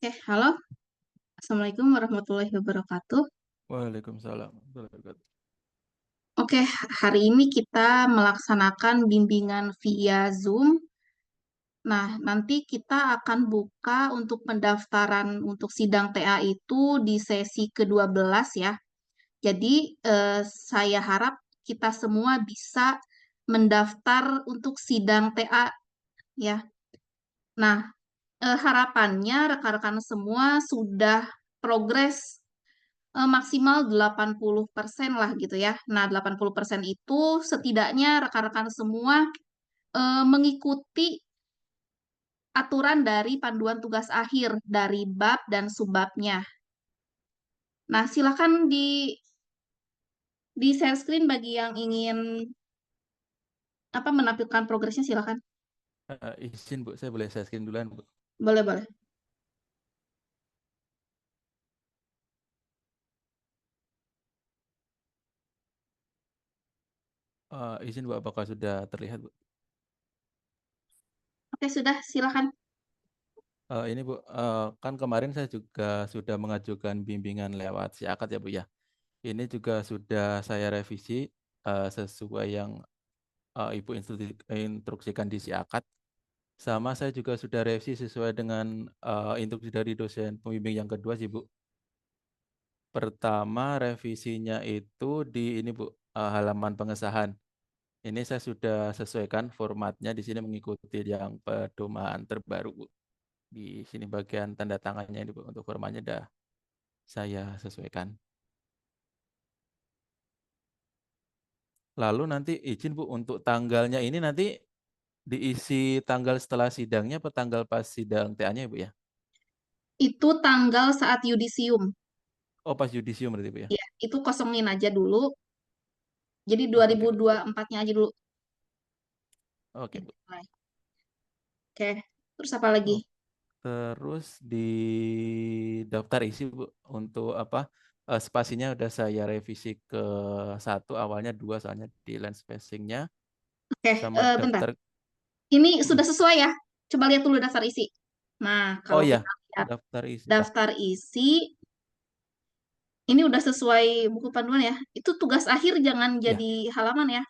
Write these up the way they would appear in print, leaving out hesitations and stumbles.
Oke, halo. Assalamualaikum warahmatullahi wabarakatuh. Waalaikumsalam warahmatullahi wabarakatuh. Oke, hari ini kita melaksanakan bimbingan via Zoom. Nah, nanti kita akan buka untuk pendaftaran untuk sidang TA itu di sesi ke-12 ya. Jadi, saya harap kita semua bisa mendaftar untuk sidang TA ya. Nah, harapannya rekan-rekan semua sudah progres maksimal 80% lah gitu ya. Nah, 80% itu setidaknya rekan-rekan semua mengikuti aturan dari panduan tugas akhir dari bab dan subbabnya. Nah, silakan di share screen bagi yang ingin menampilkan progresnya silakan. Izin Bu, saya boleh share screen duluan Bu. Boleh, boleh. Izin Bu, apakah sudah terlihat Bu? Oke, sudah silakan. Ini Bu, kan kemarin saya juga sudah mengajukan bimbingan lewat si akad ya Bu ya. Ini juga sudah saya revisi sesuai yang Ibu instruksikan di si akad. Sama saya juga sudah revisi sesuai dengan instruksi dari dosen pembimbing yang kedua sih Bu. Pertama revisinya itu di ini Bu, halaman pengesahan. Ini saya sudah sesuaikan formatnya di sini mengikuti yang pedoman terbaru, Bu. Di sini bagian tanda tangannya ini, Bu, untuk formatnya sudah saya sesuaikan. Lalu nanti izin, Bu, untuk tanggalnya ini nanti diisi tanggal setelah sidangnya atau tanggal pas sidang TA-nya, Bu ya? Itu tanggal saat yudisium. Oh, pas yudisium berarti, Bu ya? Ya, itu kosongin aja dulu. Jadi Oke, Bu. 2024-nya aja dulu. Oke, Bu. Oke, terus apa lagi? Oh, terus di daftar isi, Bu, untuk apa? Spasinya udah saya revisi ke satu, awalnya dua soalnya di land spacingnya. Oke, Sama bentar. daftar. Ini Mm. sudah sesuai ya? Coba lihat dulu daftar isi. Nah, Oh kalau iya, kita lihat daftar isi. daftar isi, ini udah sesuai buku panduan ya. Itu tugas akhir jangan Iya. jadi halaman ya.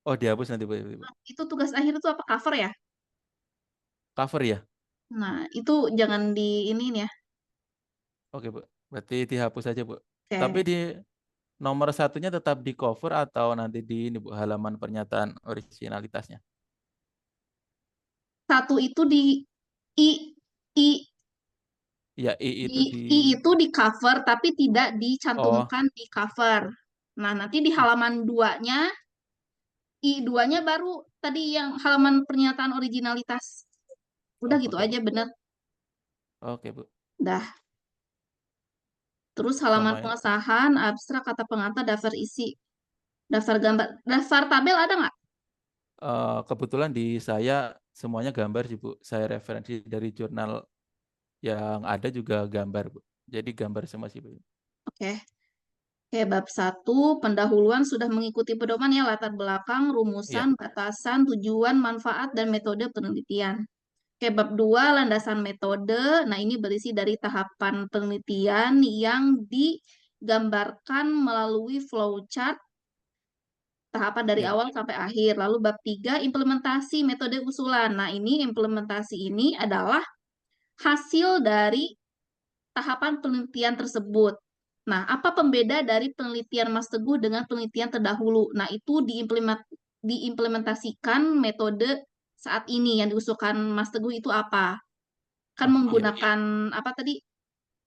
Oh, dihapus nanti, Bu. Bu. Itu tugas akhir itu apa cover ya? Cover ya? Nah, itu jangan di ini ya. Oke, Bu. Berarti dihapus saja, Bu. Tapi Oke. di nomor satunya tetap di cover atau nanti di ini, Bu, halaman pernyataan originalitasnya? Satu itu di I I Ya, I itu di. I itu di cover tapi tidak Oh, dicantumkan di cover. Nah, nanti di i- halaman 2-nya I2-nya baru tadi yang halaman pernyataan originalitas. Udah oh, gitu oke, aja Bu. bener. Oke, Bu. Dah. Terus halaman Sama ini. pengesahan, abstrak, kata pengantar, daftar isi, daftar gambar, daftar tabel ada nggak? Kebetulan di saya semuanya gambar sih, Bu. Saya referensi dari jurnal yang ada juga gambar, Bu. Jadi gambar semua sih, Bu. Oke. Oke, bab 1, pendahuluan sudah mengikuti pedoman ya, latar belakang, rumusan, Iya, batasan, tujuan, manfaat, dan metode penelitian. Oke, bab 2, landasan metode. Nah, ini berisi dari tahapan penelitian yang digambarkan melalui flowchart tahapan dari iya, Bu. awal sampai akhir. Lalu bab 3 implementasi metode usulan. Nah, ini implementasi ini adalah hasil dari tahapan penelitian tersebut. Nah, apa pembeda dari penelitian Mas Teguh dengan penelitian terdahulu? Nah, itu diimplementasikan metode saat ini yang diusulkan Mas Teguh itu apa? Kan Oh, iya, Bu. menggunakan apa tadi?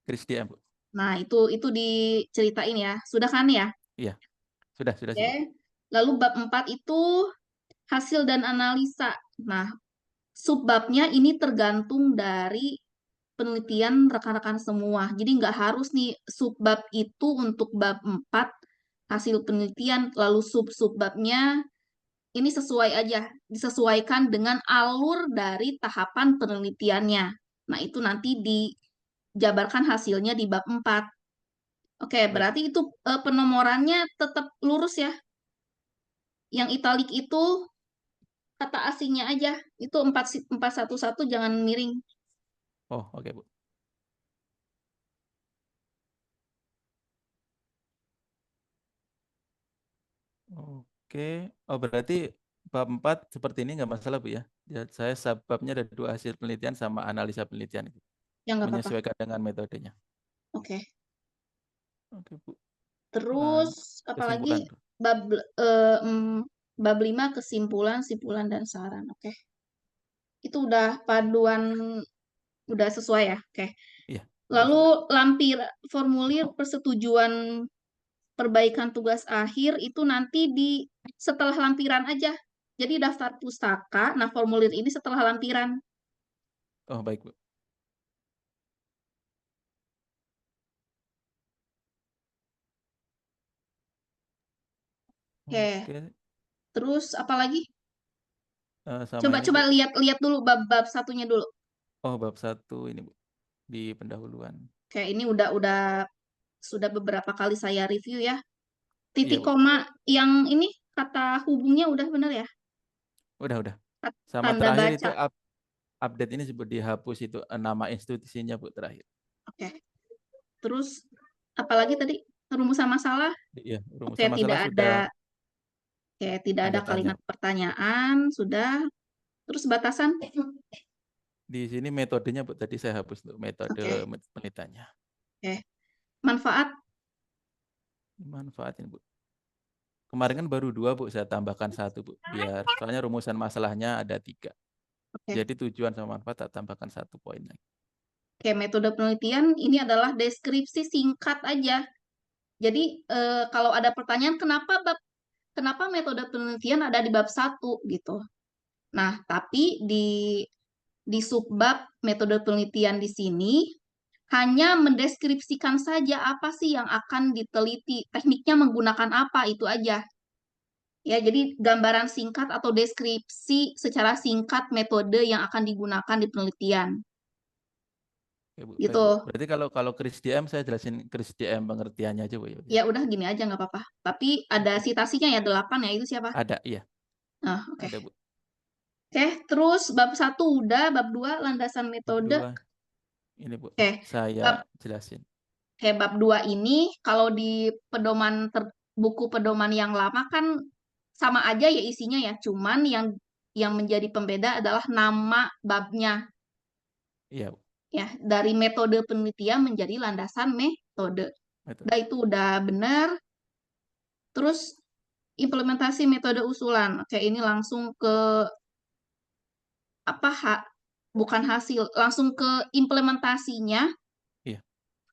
Christian, Bu. Nah, itu diceritain ya. Sudah kan ya? Iya, sudah sih, Oke. Bu. Lalu bab 4 itu hasil dan analisa. Nah, subbabnya ini tergantung dari penelitian rekan-rekan semua. Jadi nggak harus nih subbab itu untuk bab 4 hasil penelitian, lalu sub-subbabnya ini sesuai aja, disesuaikan dengan alur dari tahapan penelitiannya. Nah, itu nanti dijabarkan hasilnya di bab 4. Oke, Baik, Bu. berarti itu penomorannya tetap lurus ya. Yang italik itu kata asingnya aja. Itu 411 jangan miring. Oh, oke, Bu. Oke. Oh, berarti bab 4 seperti ini nggak masalah, Bu ya. Ya, saya sebabnya ada dua hasil penelitian sama analisa penelitian itu. Ya nggak apa-apa. Menyesuaikan dengan metodenya. Oke. Oke, Bu. Terus apalagi Kesimpulan, Bu. bab eh, mm, bab 5 kesimpulan, simpulan dan saran. Oke. Itu udah paduan udah sesuai ya. Oke. Iya, udah Lalu sesuai. lampir formulir persetujuan perbaikan tugas akhir itu nanti di setelah lampiran aja. Jadi daftar pustaka, nah formulir ini setelah lampiran. Oh, baik, Bu. Oke. Oke. Terus apa lagi? Sama ini, Coba-coba Bu. lihat dulu bab-bab satunya dulu. Oh, bab 1 ini, Bu. Di pendahuluan. Oke, ini udah sudah beberapa kali saya review ya. Iya, Titik Bu. koma yang ini kata hubungnya udah bener ya? Udah. Sama Tanda terakhir itu baca. update ini sebut dihapus itu nama institusinya, Bu, terakhir. Oke. Terus apalagi tadi rumusan masalah? Iya, Oke, rumusan masalah sudah tidak ada tanda tanya. kalimat pertanyaan, sudah. Terus batasan? Di sini metodenya, Bu, tadi saya hapus untuk metode Oke, penelitiannya. oke. Manfaat? Manfaatin, Bu. Kemarin kan baru 2, Bu. Saya tambahkan 1, Bu. Biar soalnya rumusan masalahnya ada 3. Oke. Jadi tujuan sama manfaat tak tambahkan 1 poin lagi. Oke, metode penelitian ini adalah deskripsi singkat aja. Jadi kalau ada pertanyaan kenapa metode penelitian ada di bab satu gitu. Nah, tapi di subbab metode penelitian di sini hanya mendeskripsikan saja apa sih yang akan diteliti, tekniknya menggunakan apa itu aja. Ya, jadi gambaran singkat atau deskripsi secara singkat metode yang akan digunakan di penelitian. Oke, Bu. Baik, Bu. Gitu. Berarti kalau Kris DM saya jelasin Kris DM pengertiannya aja, Bu, ya. Ya udah gini aja nggak apa-apa. Tapi ada Oke. citasinya ya 8 ya itu siapa? Ada, iya. Nah, oke. Ada, Bu. Oke, terus bab satu udah, bab 2 landasan Bab metode. 2 ini, Bu. Oke, Saya bab jelasin. bab 2 ini kalau di buku pedoman yang lama kan sama aja ya isinya ya, cuman yang menjadi pembeda adalah nama babnya Iya, Bu. ya, dari metode penelitian menjadi landasan metode. Metode. Udah itu udah benar. Terus implementasi metode usulan. Oke, ini langsung ke apa bukan hasil, langsung ke implementasinya. Iya.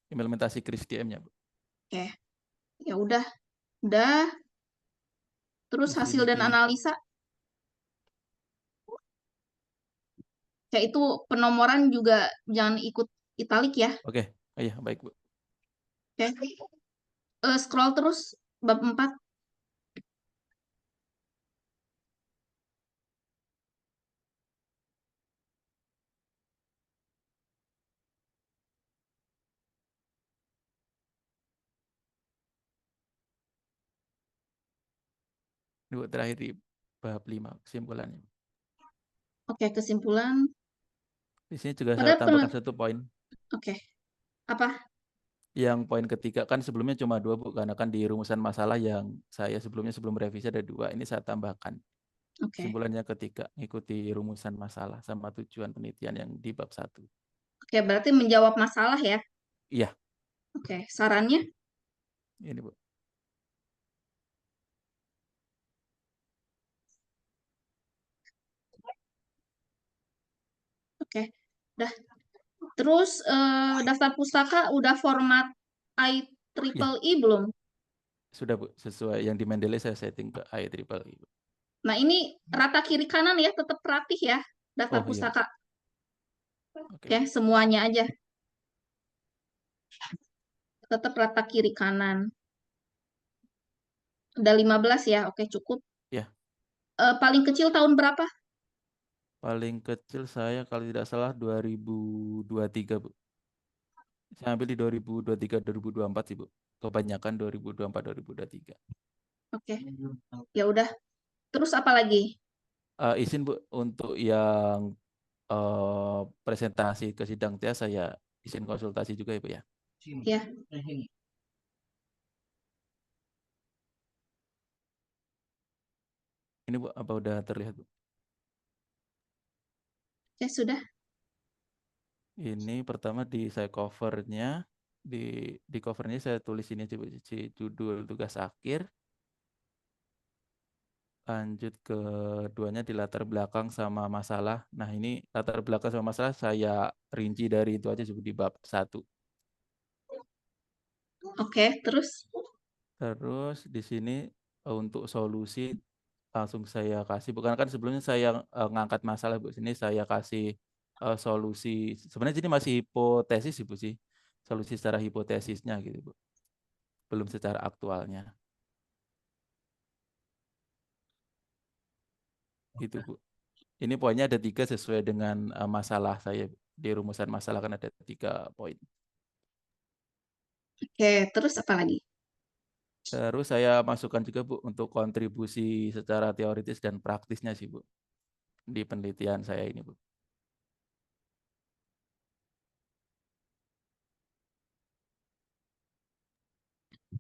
Implementasi Kris DM-nya, Bu. Oke, ya udah. Terus Di hasil sini dan analisa, kayak itu penomoran juga jangan ikut italik ya. Oke. Oh, iya, baik, Bu. Oke. Scroll terus bab 4. Ini, Bu, terakhir di bab 5 kesimpulannya. Oke, kesimpulan. Di sini juga saya Pada tambahkan 1 poin. Oke, apa? Yang poin ketiga kan sebelumnya cuma 2, Bu, karena kan di rumusan masalah yang saya sebelum revisi ada 2. Ini saya tambahkan. Oke. Kesimpulannya ketiga, ikuti rumusan masalah sama tujuan penelitian yang di bab 1. Oke, berarti menjawab masalah ya. Iya, Oke, sarannya. ini, Bu. Oke. Udah. Terus daftar pustaka udah format Iya, IEEE belum? sudah, Bu. Sesuai yang di Mendeley saya setting ke IEEE, Bu. Nah, ini rata kiri kanan ya, tetap rapih ya, daftar Oh, iya, Bu. pustaka. Oke, Oke, Bu. semuanya aja. Tetap rata kiri kanan. Udah 15 ya, oke cukup. Ya, Paling kecil tahun berapa? paling kecil saya kalau tidak salah 2023, Bu. Saya ambil di 2023 2024 sih, Bu. Kebanyakan 2024 2023. Oke, ya udah. Terus apa lagi? Izin, Bu, untuk yang presentasi ke sidang TA saya izin konsultasi juga ya Bu ya. Ya, Ini Bu, apa udah terlihat Bu? ya sudah. Ini pertama di saya covernya, di covernya saya tulis ini aja Bu, judul tugas akhir. Lanjut ke keduanya di latar belakang sama masalah. Nah ini latar belakang sama masalah saya rinci dari itu aja di bab 1. Oke, terus Terus di sini untuk solusi langsung saya kasih. Bukan kan sebelumnya saya ngangkat masalah Bu. Sini saya kasih solusi. Sebenarnya ini masih hipotesis Ibu sih. Solusi secara hipotesisnya gitu Bu. Belum secara aktualnya. Gitu Bu. Ini poinnya ada 3 sesuai dengan masalah saya. Di rumusan masalah kan ada 3 poin. oke, terus apa lagi? Terus saya masukkan juga Bu untuk kontribusi secara teoritis dan praktisnya sih Bu. Di penelitian saya ini Bu.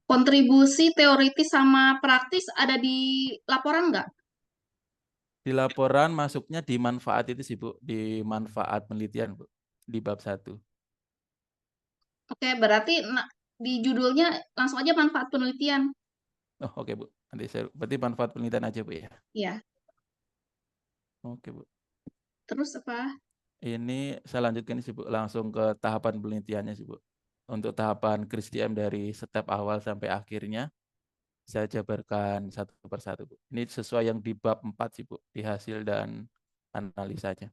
Kontribusi teoritis sama praktis ada di laporan nggak? Di laporan masuknya di manfaat itu sih Bu. Di manfaat penelitian Bu. Di bab 1. Oke, berarti di judulnya langsung aja manfaat penelitian. Oh oke Bu. Nanti saya, berarti manfaat penelitian aja Bu ya. Ya, Oke Bu. terus apa? Ini saya lanjutkan sih Bu. Langsung ke tahapan penelitiannya sih Bu. Untuk tahapan CRISPR dari step awal sampai akhirnya. Saya jabarkan satu persatu Bu. Ini sesuai yang di bab 4 sih Bu. Di hasil dan analisanya.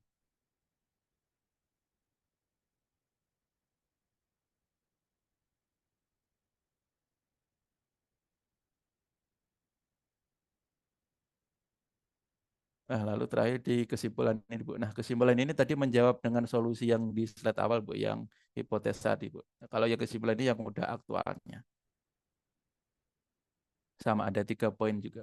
Nah, lalu terakhir di kesimpulan ini, Bu. Nah, kesimpulan ini tadi menjawab dengan solusi yang di slide awal, Bu, yang hipotesa tadi, Bu. Nah, kalau yang kesimpulan ini yang udah aktualnya. Sama ada 3 poin juga.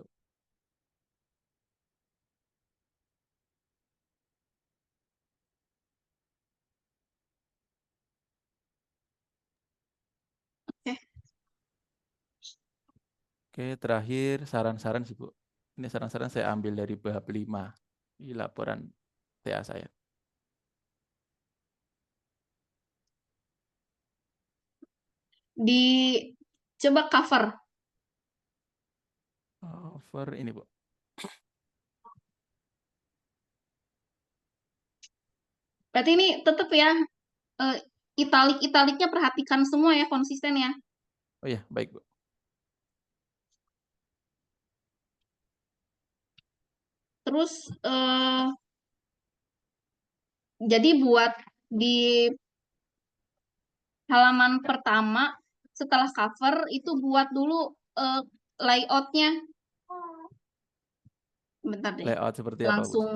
Oke, Oke, terakhir saran-saran sih, Bu. Ini saran-saran saya ambil dari bab 5 di laporan TA saya. di coba cover. Over ini, Bu. Berarti ini tetap ya eh, italik-italiknya perhatikan semua ya, konsisten ya. Oh ya, baik, Bu. Terus jadi buat di halaman pertama setelah cover itu buat dulu eh, layoutnya. Bentar deh, Layout seperti apa, Bu? langsung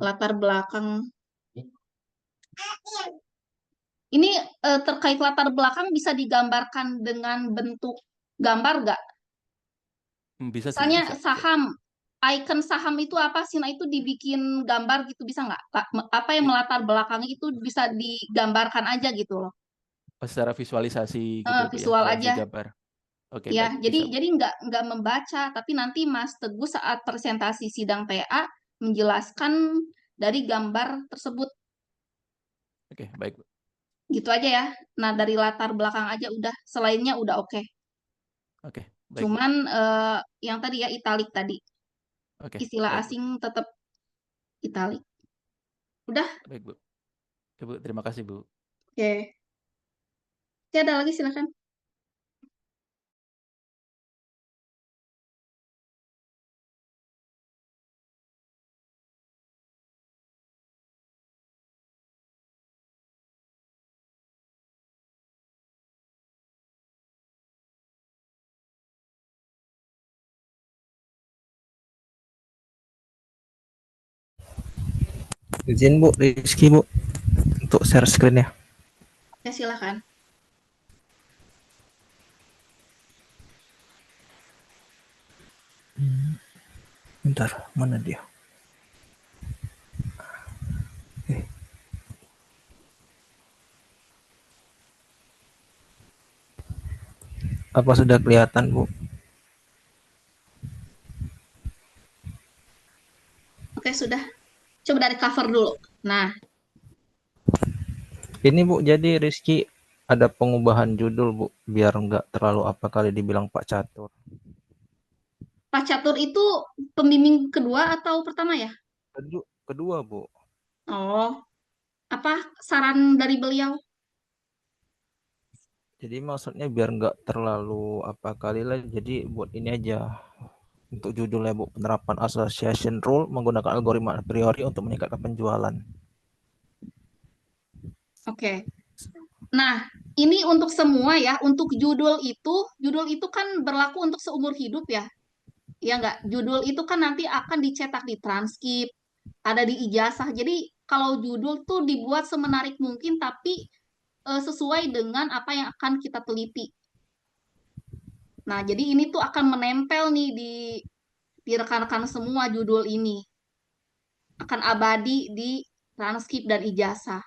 latar belakang. Ini terkait latar belakang bisa digambarkan dengan bentuk gambar nggak? Bisa sih, Bu, Misalnya bisa. saham, icon saham itu apa sih? Nah itu dibikin gambar gitu bisa nggak? Apa yang melatar belakangnya itu bisa digambarkan aja gitu loh. Secara visualisasi gitu, Bu ya, Visual nggak aja. digambar. Oke, Ya, baik, jadi bisa, Bu. jadi nggak membaca, tapi nanti Mas Teguh saat presentasi sidang TA menjelaskan dari gambar tersebut Oke, baik, Bu. gitu aja ya. Nah dari latar belakang aja udah, selainnya udah oke. Oke, baik, Bu. Cuman yang tadi ya italik tadi, Oke, istilah baik, Bu. asing tetap italik. Udah, Baik, Bu. Oke, Bu. Terima kasih, Bu. oke. Oke, ada lagi silakan. Izin Bu, Rizky Bu, untuk share screen-nya. Ya silakan. Bentar, mana dia? Apa sudah kelihatan, Bu? Oke, sudah. Coba dari cover dulu. Nah, Ini Bu, jadi Rizky ada pengubahan judul Bu, biar nggak terlalu apa kali dibilang Pak Catur. Pak Catur itu pembimbing kedua atau pertama ya? Kedua Bu, Oh, apa saran dari beliau? jadi maksudnya biar nggak terlalu apa kali lah, jadi buat ini aja untuk judulnya Bu, penerapan association rule menggunakan algoritma a priori untuk meningkatkan penjualan. Oke. Nah, ini untuk semua ya. Untuk judul itu kan berlaku untuk seumur hidup ya. Ya nggak? Judul itu kan nanti akan dicetak di transkrip, ada di ijazah. Jadi kalau judul tuh dibuat semenarik mungkin, tapi sesuai dengan apa yang akan kita teliti. Nah, jadi ini tuh akan menempel nih di rekan-rekan semua judul ini. Akan abadi di transkrip dan ijazah.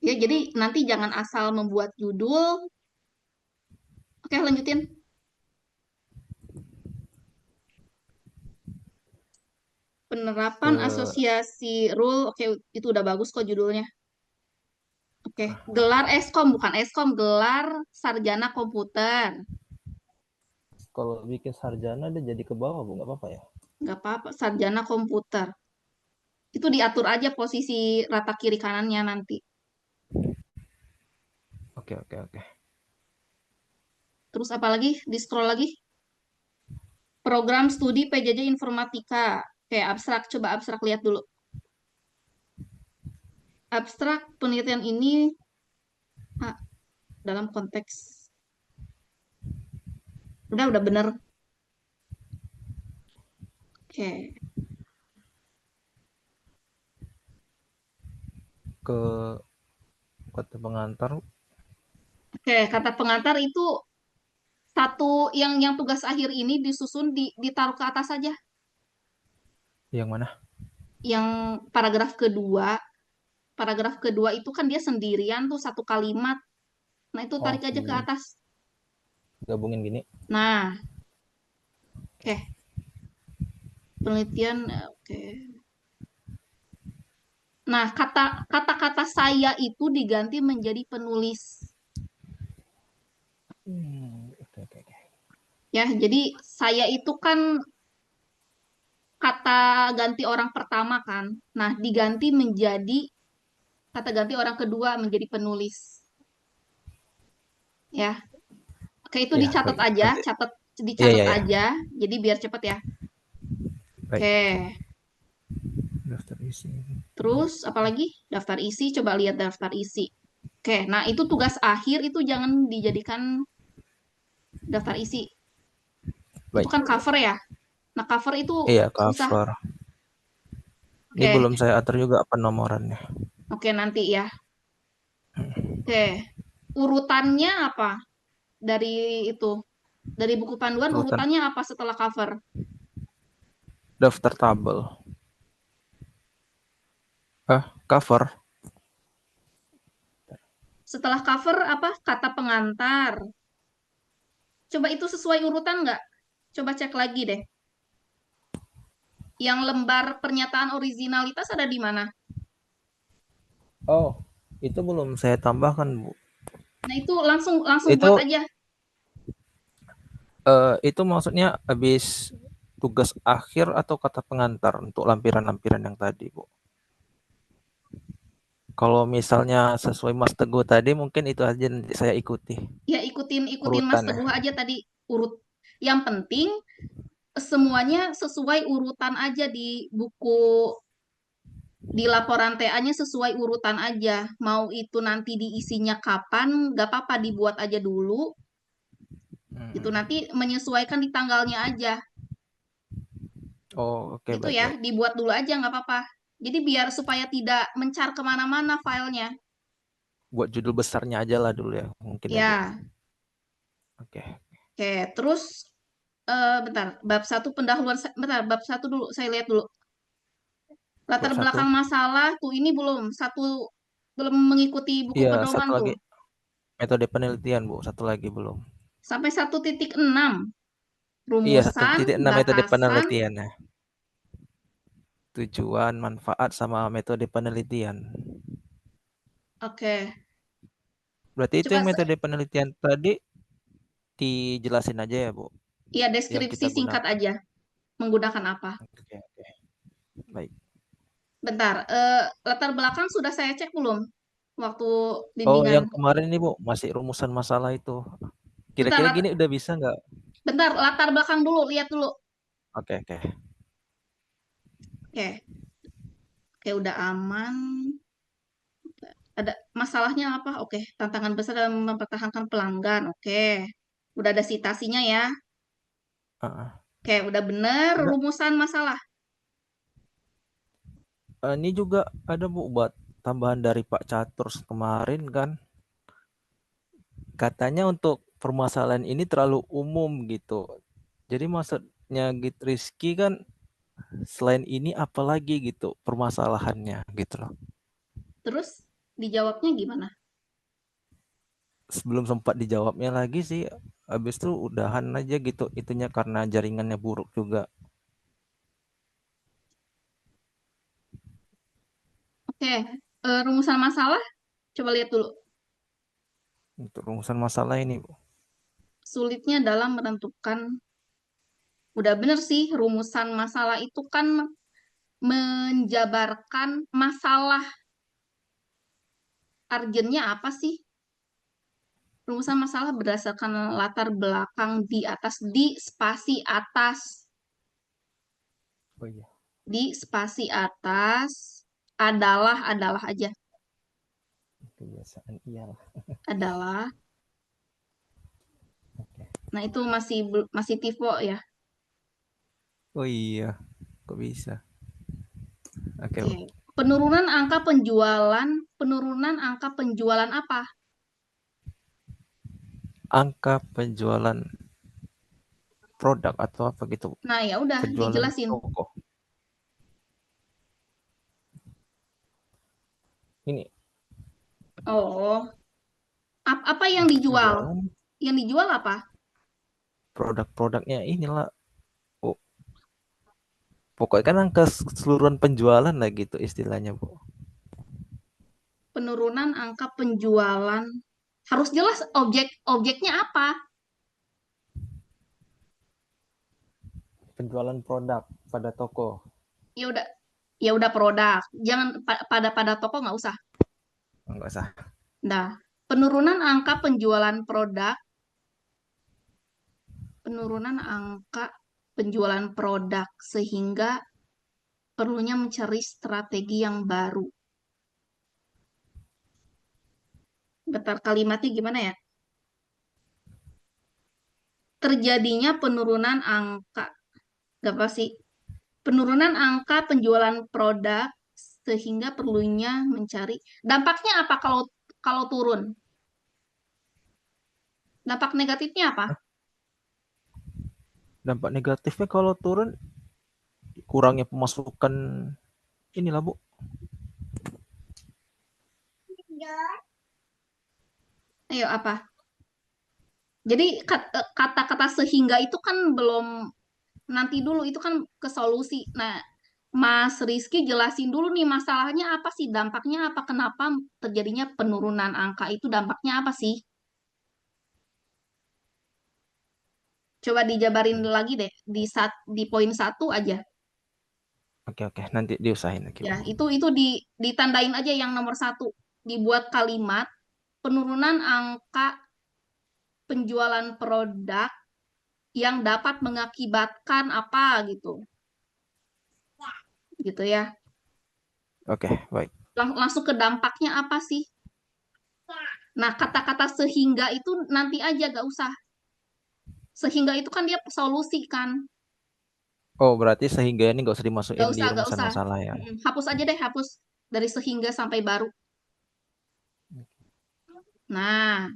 Ya, jadi nanti jangan asal membuat judul. Oke, lanjutin. Penerapan Ke asosiasi rule. Oke, itu udah bagus kok judulnya. Oke, gelar Eskom, bukan Eskom, gelar sarjana komputer. Kalau bikin sarjana dia jadi ke bawah Bu, nggak apa-apa ya? Nggak apa-apa, sarjana komputer. Itu diatur aja posisi rata kiri kanannya nanti. Oke oke oke. Terus apa lagi? Di scroll lagi. Program studi PJJ Informatika. Kayak abstrak, coba abstrak lihat dulu. Abstrak penelitian ini dalam konteks. Udah bener. Oke. Ke kata pengantar Oke, kata pengantar itu satu yang tugas akhir ini disusun ditaruh ke atas saja. yang mana? Yang paragraf kedua itu kan dia sendirian tuh satu kalimat. Nah, itu Oh, tarik aja ke atas. gabungin gini. Nah, oke. Penelitian, oke. Nah, kata-kata saya itu diganti menjadi penulis. Oke oke oke. Ya, jadi saya itu kan kata ganti orang pertama kan. Nah, diganti menjadi kata ganti orang kedua menjadi penulis. Ya, oke itu Ya, dicatat baik. aja, Nanti. Iya dicatat iya iya. aja. Jadi biar cepet ya. Baik. Oke. Daftar isi. Terus apalagi? Daftar isi, coba lihat daftar isi. Oke, nah itu tugas akhir itu jangan dijadikan daftar isi. Itu Baik. kan cover ya. Nah, cover itu Iya, nggak usah. cover. Ini Oke, belum saya atur juga penomorannya. oke nanti ya. Oke, urutannya apa? Dari itu, dari buku panduan Urutan urutannya apa setelah cover? daftar tabel. Cover. Setelah cover apa? Kata pengantar. Coba itu sesuai urutan nggak? Coba cek lagi deh. Yang lembar pernyataan originalitas ada di mana? Oh, itu belum saya tambahkan, Bu. Nah, itu langsung buat Itu aja. itu maksudnya habis tugas akhir atau kata pengantar untuk lampiran-lampiran yang tadi, Bu. Kalau misalnya sesuai Mas Teguh tadi mungkin itu aja nanti saya ikuti Ya ikutin Mas urutannya. Teguh aja tadi urut. Yang penting semuanya sesuai urutan aja di buku, di laporan TA-nya sesuai urutan aja. Mau itu nanti diisinya kapan, gak apa-apa dibuat aja dulu. Itu nanti menyesuaikan di tanggalnya aja. Oh, oke, Itu baik ya, baik. dibuat dulu aja nggak apa-apa. Jadi biar supaya tidak mencar kemana-mana filenya. Buat judul besarnya aja lah dulu ya, mungkin ya, Bu. Ya, Oke. oke. Terus, bentar, bab satu pendahuluan, bentar, bab satu dulu, saya lihat dulu. Latar Bab belakang 1. masalah, tuh ini belum, belum mengikuti buku Iya, pedoman satu tuh. lagi. Metode penelitian, Bu. Satu lagi belum. Sampai 1.6. Iya, Rumusan, 1.6 metode batasan. penelitian ya. Tujuan, manfaat, sama metode penelitian. Oke. Berarti itu Coba, yang metode penelitian tadi dijelasin aja ya, Bu. ya Yang deskripsi kita singkat gunakan. aja. Menggunakan apa? Oke, oke. Baik. Bentar, latar belakang sudah saya cek belum? Waktu Oh, bimbingan. yang kemarin ini, Bu, masih rumusan masalah itu. Bentar, Kira-kira gini udah bisa nggak? bentar, latar belakang dulu, lihat dulu. Oke, oke. Oke, oke udah aman. Ada masalahnya apa? Oke, tantangan besar dalam mempertahankan pelanggan. Oke, udah ada citasinya ya. Heeh. Oke, udah bener Enggak, rumusan masalah. ini juga ada, Bu, buat tambahan dari Pak Catur kemarin kan. Katanya untuk permasalahan ini terlalu umum gitu. Jadi maksudnya gitu Rizky kan selain ini apalagi gitu permasalahannya gitu loh. Terus dijawabnya gimana? Sebelum sempat dijawabnya lagi sih, habis itu udahan aja gitu itunya karena jaringannya buruk juga. Oke, rumusan masalah, coba lihat dulu. Untuk rumusan masalah ini, Bu. Sulitnya dalam menentukan, udah bener sih, rumusan masalah itu kan menjabarkan masalah urgennya apa sih? Rumusan masalah berdasarkan latar belakang di atas, di spasi atas, Oh iya, di spasi atas adalah aja, kebiasaan iyalah. adalah. Oke. Nah, itu masih tipe ya. Oh iya, kok bisa? Oke, Oke. Bu. Penurunan angka penjualan apa? Angka penjualan produk atau apa gitu, Bu? Nah, ya udah Penjualan dijelasin. toko. Ini Oh, apa yang dijual? penjualan Yang dijual apa? produk-produknya inilah. Oh, pokoknya kan angka keseluruhan penjualan lah gitu istilahnya, Bu. Penurunan angka penjualan. Harus jelas objeknya apa? Penjualan produk pada toko. Ya udah, ya udah produk. Jangan pada toko nggak usah. Enggak usah. Nah, penurunan angka penjualan produk, penurunan angka penjualan produk sehingga perlunya mencari strategi yang baru. Bentar, kalimatnya gimana ya? Terjadinya penurunan angka, gak apa sih? Penurunan angka penjualan produk sehingga perlunya mencari. Dampaknya apa kalau kalau turun? Dampak negatifnya apa? Dampak negatifnya kalau turun kurangnya pemasukan inilah, Bu. Ayo apa? Jadi kata-kata sehingga itu kan belum, nanti dulu itu kan ke solusi. Nah, Mas Rizky jelasin dulu nih masalahnya apa sih, dampaknya apa, kenapa terjadinya penurunan angka itu dampaknya apa sih? Coba dijabarin lagi deh di poin satu aja. Oke, oke, nanti diusahain lagi, Ya, Bu. itu ditandain aja yang nomor satu. Dibuat kalimat penurunan angka penjualan produk yang dapat mengakibatkan apa gitu. Gitu ya. Oke, baik. Langsung ke dampaknya apa sih? Nah, kata-kata sehingga itu nanti aja gak usah. Sehingga itu kan dia solusi kan. Oh, berarti sehingga ini nggak usah Gak dimasukin di usah, gak rumusan usah. masalah ya. Hapus aja deh, hapus dari sehingga sampai baru. Nah,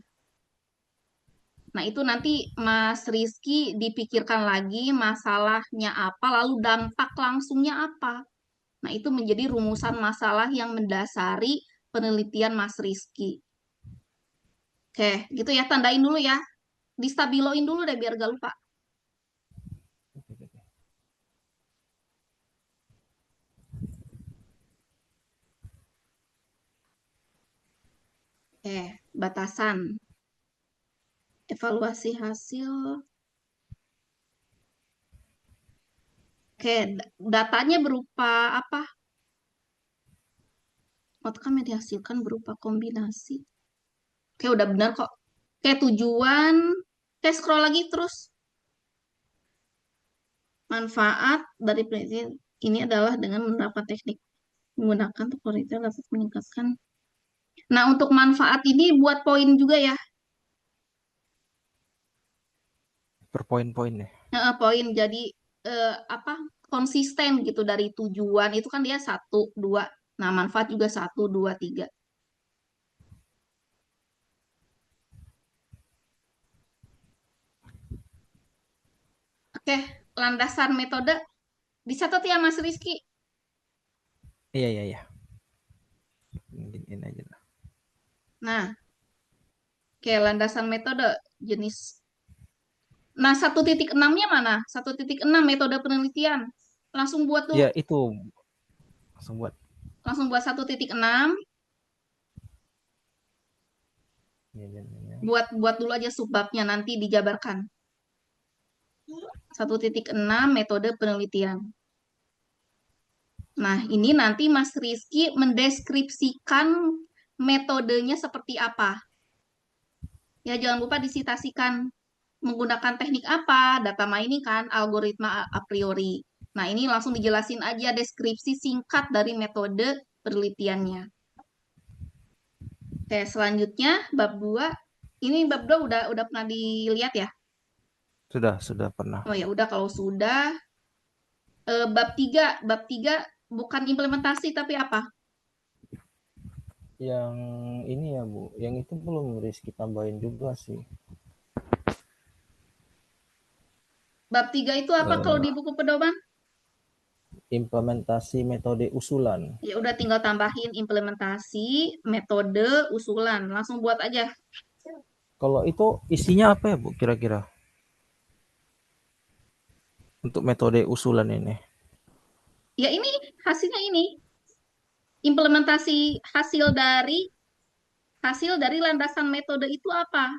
nah itu nanti Mas Rizky dipikirkan lagi masalahnya apa, lalu dampak langsungnya apa. Nah, itu menjadi rumusan masalah yang mendasari penelitian Mas Rizky. Oke, gitu ya. Tandain dulu ya. Distabiloin dulu deh biar gak lupa. Oke, batasan. Evaluasi hasil. Oke, datanya berupa apa? Outcome yang dihasilkan berupa kombinasi. Oke, udah benar kok. Oke, tujuan. Oke, scroll lagi terus. Manfaat dari penelitian ini adalah dengan menerapkan teknik menggunakan teknologi dapat meningkatkan. Nah, untuk manfaat ini buat poin juga ya. Per poin-poin ya. Poin jadi apa konsisten gitu dari tujuan itu kan dia 1, 2. Nah, manfaat juga 1, 2, 3. Oke, landasan metode dicatat ya Mas Rizky. Iya, iya, iya. Ini aja lah. Nah, oke, landasan metode jenis. Nah, 1.6-nya mana? 1.6 metode penelitian. Langsung buat tuh. Ya, itu langsung buat. Langsung buat 1.6. Ya. Buat dulu aja subbabnya nanti dijabarkan. 1.6 metode penelitian. Nah, ini nanti Mas Rizky mendeskripsikan metodenya seperti apa. Ya, jangan lupa disitasikan menggunakan teknik apa, data mining kan, algoritma a priori. Nah, ini langsung dijelasin aja deskripsi singkat dari metode penelitiannya. Oke, selanjutnya bab 2. Ini bab 2 udah pernah dilihat ya? Sudah pernah. Oh ya, udah kalau sudah. Bab 3 bukan implementasi tapi apa? Yang ini ya, Bu. Yang itu belum Rizky tambahin juga sih. Bab 3 itu apa kalau di buku pedoman? Implementasi metode usulan. Ya udah tinggal tambahin implementasi metode usulan. Langsung buat aja. Kalau itu isinya apa ya, Bu, kira-kira? Untuk metode usulan ini. Ya ini hasilnya ini. Implementasi hasil dari landasan metode itu apa?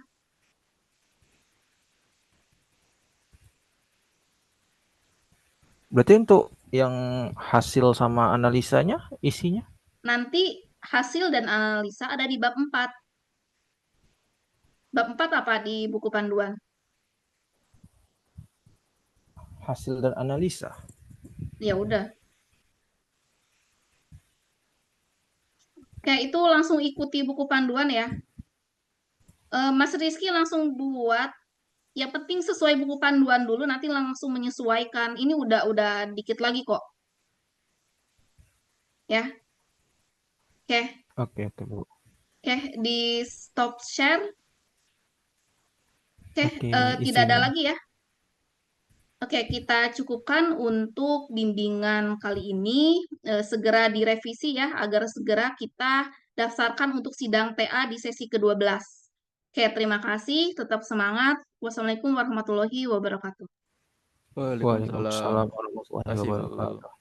Berarti untuk yang hasil sama analisanya isinya? Nanti hasil dan analisa ada di bab 4. Bab 4 apa di buku panduan? Hasil dan analisa. Ya udah. Kayak itu langsung ikuti buku panduan ya. Mas Rizky langsung buat. Yang penting sesuai buku panduan dulu, nanti langsung menyesuaikan. Ini udah dikit lagi kok. Ya, oke. Oke, Bu. Oke, di stop share. Oke, Oke, tidak ada isinya. lagi ya. Oke, kita cukupkan untuk bimbingan kali ini. Segera direvisi ya, agar segera kita daftarkan untuk sidang TA di sesi ke-12. Oke, terima kasih. Tetap semangat. Wassalamualaikum warahmatullahi wabarakatuh. Waalaikumsalam. Waalaikumsalam warahmatullahi Terima kasih, Bu. wabarakatuh.